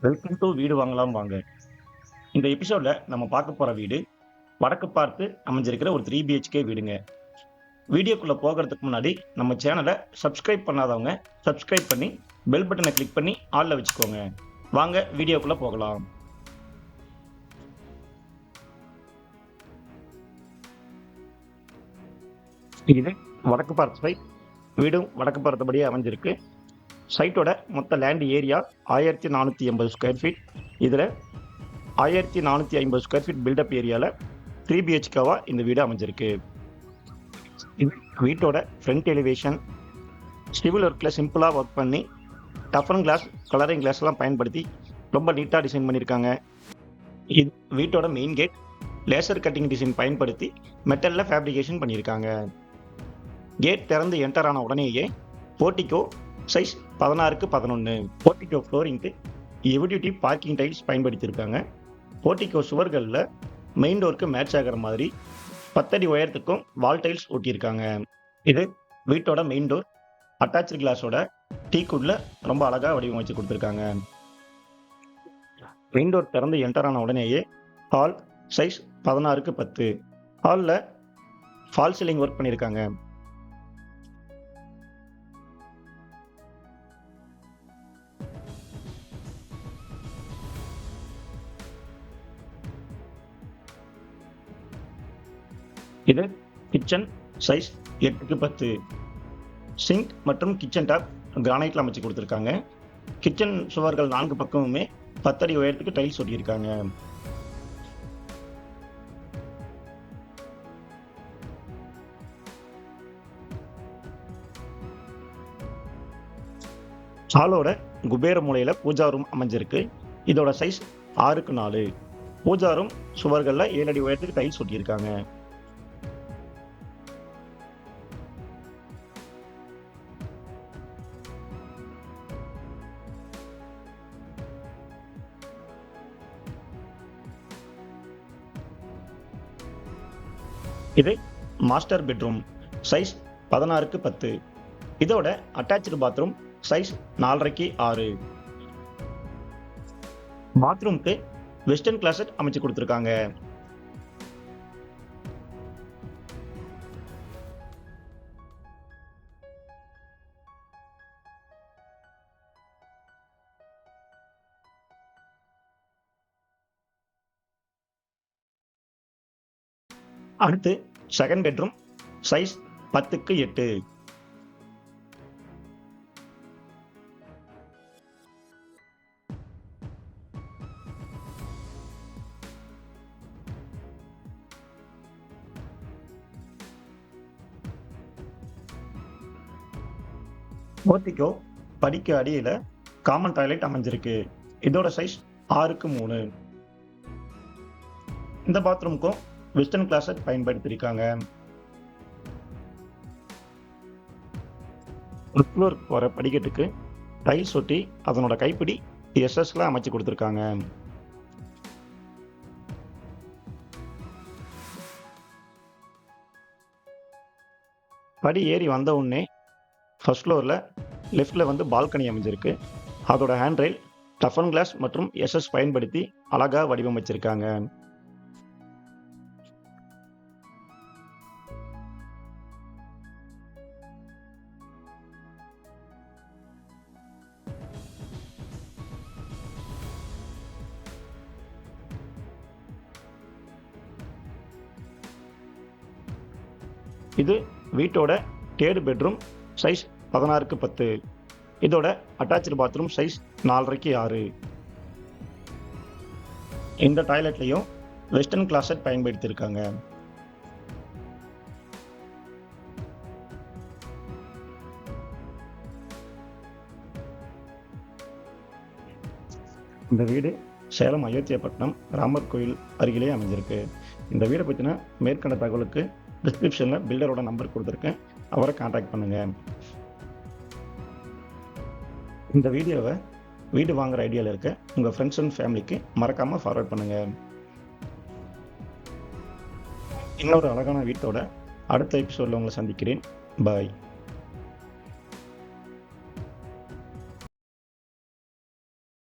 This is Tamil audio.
வெல்கம் டு வீடு வாங்கலாம் வாங்க. இந்த எபிசோட்ல நம்ம பார்க்க போற வீடு வடக்கு பார்த்து அமைஞ்சிருக்கிற ஒரு 3 பிஹெச்கே வீடுங்க. வீடியோக்குள்ள போகிறதுக்கு முன்னாடி நம்ம சேனலை சப்ஸ்கிரைப் பண்ணாதவங்க சப்ஸ்கிரைப் பண்ணி பெல் பட்டனை கிளிக் பண்ணி ஆல்ல வச்சுக்கோங்க. வாங்க வீடியோக்குள்ள போகலாம். இது வடக்கு பார்த்த சைட். வீடும் வடக்கு பார்த்தபடியே அமைஞ்சிருக்கு. சைட்டோட மொத்த லேண்ட் ஏரியா 1480 ஸ்கொயர் ஃபீட். இதில் 1450 ஸ்கொயர் ஃபீட் பில்டப் ஏரியாவில் 3 பிஹெச்கேவா இந்த வீடு அமைஞ்சிருக்கு. வீட்டோட ஃப்ரண்ட் எலிவேஷன் சிவில் ஒர்க்கில் சிம்பிளாக ஒர்க் பண்ணி டஃபன் கிளாஸ் கலரிங் கிளாஸ்லாம் பயன்படுத்தி ரொம்ப நீட்டாக டிசைன் பண்ணியிருக்காங்க. இது வீட்டோட main gate laser cutting design பயன்படுத்தி மெட்டலில் ஃபேப்ரிகேஷன் பண்ணியிருக்காங்க. கேட் திறந்து என்டர் ஆன உடனேயே போர்ட்டிகோ சைஸ் 16x11 போர்ட்டிகோ ஃப்ளோரிங்க்கு எவிடியூட்டி பார்க்கிங் டைல்ஸ் பயன்படுத்தியிருக்காங்க. போர்ட்டிகோ சுவர்களில் மெயின் டோருக்கு மேட்ச் ஆகிற மாதிரி 10 அடி உயரத்துக்கும் வால் டைல்ஸ் ஒட்டியிருக்காங்க. இது வீட்டோட மெயின் டோர் அட்டாச்சு கிளாஸோட டீக்குட்ல ரொம்ப அழகாக வடிவமைச்சு கொடுத்துருக்காங்க. மெயின் டோர் திறந்து என்டர் ஆன உடனேயே ஹால் சைஸ் 16x10 ஹாலில் ஃபால் சீலிங் ஒர்க் பண்ணியிருக்காங்க. இது கிச்சன் சைஸ் 8x10 சிங்க் மற்றும் கிச்சன் டாப் கிரானைட்ல அமைச்சு கொடுத்துருக்காங்க. கிச்சன் சுவர்கள் 4 பக்கமுமே 10 அடி உயரத்துக்கு டைல்ஸ் ஒட்டியிருக்காங்க. ஹாலோட குபேர மூலையில பூஜா ரூம் அமைஞ்சிருக்கு. இதோட சைஸ் 6x4 பூஜா ரூம் சுவர்கள்ல 7 அடி உயரத்துக்கு டைல்ஸ் ஒட்டியிருக்காங்க. இது மாஸ்டர் பெட்ரூம் சைஸ் 16x10 இதோட அட்டாச்சு பாத்ரூம் சைஸ் 4.5x6 பாத்ரூம்க்கு வெஸ்டர்ன் கிளாசட் அமைச்சு கொடுத்துருக்காங்க. அடுத்து second bedroom size 10x8 portico படிக்க அடியில காமன் டாய்லெட் அமைஞ்சிருக்கு. இதோட சைஸ் 6x3 இந்த பாத்ரூமுக்கும் வெஸ்டர்ன் கிளாசட் பயன்படுத்தியிருக்காங்க. ஃப்ளோர் போகிற படிக்கட்டுக்கு டைல்ஸ் ஒட்டி அதனோட கைப்பிடி எஸ்எஸ்ல அமைச்சு கொடுத்துருக்காங்க. படி ஏறி வந்த உடனே ஃபர்ஸ்ட் ஃப்ளோரில் லெஃப்டில் வந்து பால்கனி அமைஞ்சிருக்கு. அதோட ஹேண்ட் ரெயில் டஃபன் கிளாஸ் மற்றும் எஸ்எஸ் பயன்படுத்தி அழகாக வடிவமைச்சிருக்காங்க. இது வீட்டோட தேர்ட் பெட்ரூம் சைஸ் 16x10 இதோட அட்டாச்சு பாத்ரூம் சைஸ் 4.5x6 இந்த டாய்லெட்லையும் வெஸ்டர்ன் கிளாசட் பயன்படுத்தியிருக்காங்க. இந்த வீடு சேலம் அயோத்தியாப்பட்டினம் ராமர் கோயில் அருகிலே அமைஞ்சிருக்கு. இந்த வீடை பற்றின மேற்கண்ட தகவலுக்கு டிஸ்கிரிப்ஷனில் பில்டரோட நம்பர் கொடுத்துருக்கேன், அவரை கான்டாக்ட் பண்ணுங்கள். இந்த வீடியோவை வீடு வாங்குகிற ஐடியாவில் இருக்க உங்கள் ஃப்ரெண்ட்ஸ் அண்ட் ஃபேமிலிக்கு மறக்காமல் ஃபார்வர்ட் பண்ணுங்கள். இன்னொரு அழகான வீட்டோட அடுத்த எபிசோடில் உங்களை சந்திக்கிறேன். பாய்.